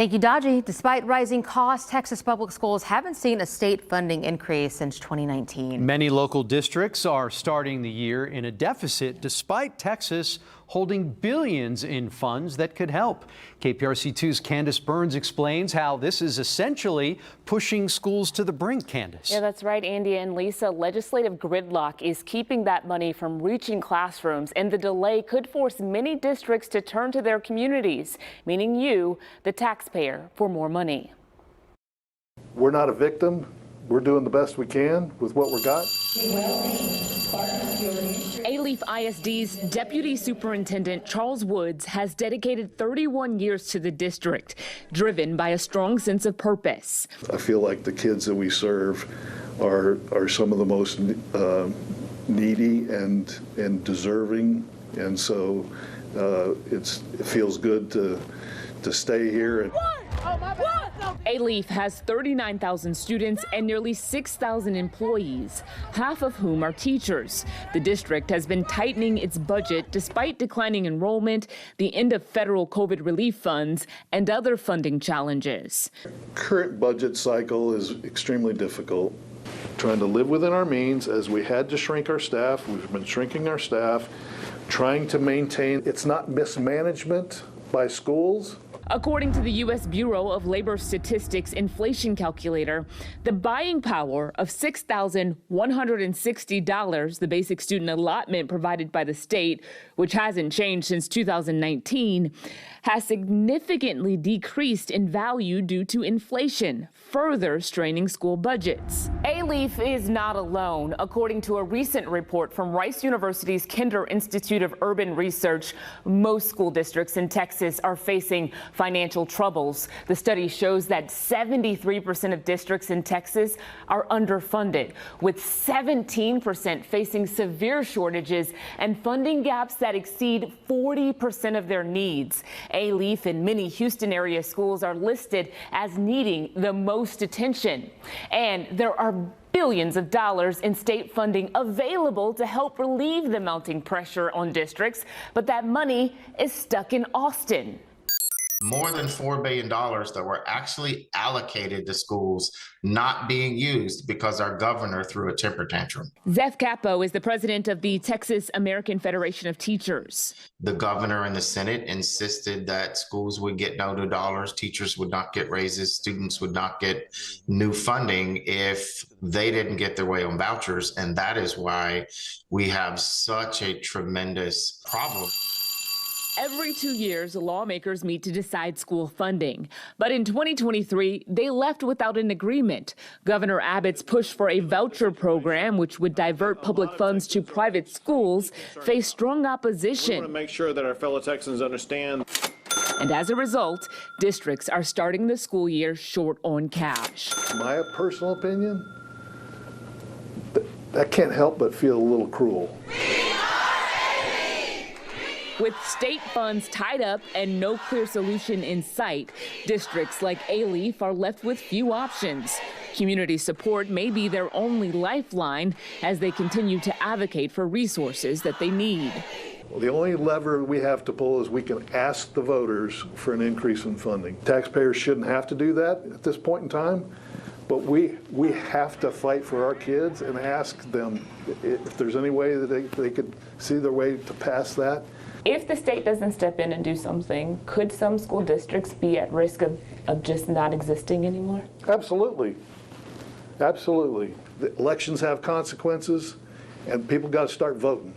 Thank you, Dodgy. Despite rising costs, Texas public schools haven't seen a state funding increase since 2019. Many local districts are starting the year in a deficit, despite Texas holding billions in funds that could help. KPRC2's Candace Burns explains how this is essentially pushing schools to the brink. Candace. Yeah, that's right, Andy and Lisa. Legislative gridlock is keeping that money from reaching classrooms, and the delay could force many districts to turn to their communities, meaning you, the taxpayer, for more money. We're not a victim. We're doing the best we can with what we got. Alief ISD's Deputy Superintendent Charles Woods has dedicated 31 years to the district, driven by a strong sense of purpose. I feel like the kids that we serve are some of the most needy and deserving, and so it feels good to stay here. Alief has 39,000 students and nearly 6,000 employees, half of whom are teachers. The district has been tightening its budget despite declining enrollment, the end of federal COVID relief funds, and other funding challenges. Current budget cycle is extremely difficult. Trying to live within our means as we had to shrink our staff. We've been shrinking our staff, trying to maintain. It's not mismanagement by schools. According to the U.S. Bureau of Labor Statistics inflation calculator, the buying power of $6,160, the basic student allotment provided by the state, which hasn't changed since 2019, has significantly decreased in value due to inflation, further straining school budgets. Alief is not alone. According to a recent report from Rice University's Kinder Institute of Urban Research, most school districts in Texas are facing financial troubles. The study shows that 73% of districts in Texas are underfunded, with 17% facing severe shortages and funding gaps that exceed 40% of their needs. Alief and many Houston area schools are listed as needing the most attention. And there are billions of dollars in state funding available to help relieve the mounting pressure on districts, but that money is stuck in Austin. More than $4 billion that were actually allocated to schools not being used because our governor threw a temper tantrum. Zeph Capo is the president of the Texas American Federation of Teachers. The governor and the Senate insisted that schools would get no new dollars, teachers would not get raises, students would not get new funding if they didn't get their way on vouchers. And that is why we have such a tremendous problem. Every 2 years, lawmakers meet to decide school funding. But in 2023, they left without an agreement. Governor Abbott's push for a voucher program, which would divert public funds to private schools, faced strong opposition. We want to make sure that our fellow Texans understand. And as a result, districts are starting the school year short on cash. My personal opinion, that can't help but feel a little cruel. With state funds tied up and no clear solution in sight, districts like Alief are left with few options. Community support may be their only lifeline as they continue to advocate for resources that they need. Well, the only lever we have to pull is we can ask the voters for an increase in funding. Taxpayers shouldn't have to do that at this point in time, but we have to fight for our kids and ask them if there's any way that they could see their way to pass that. If the state doesn't step in and do something, could some school districts be at risk of just not existing anymore? Absolutely. Absolutely. The elections have consequences, and people got to start voting.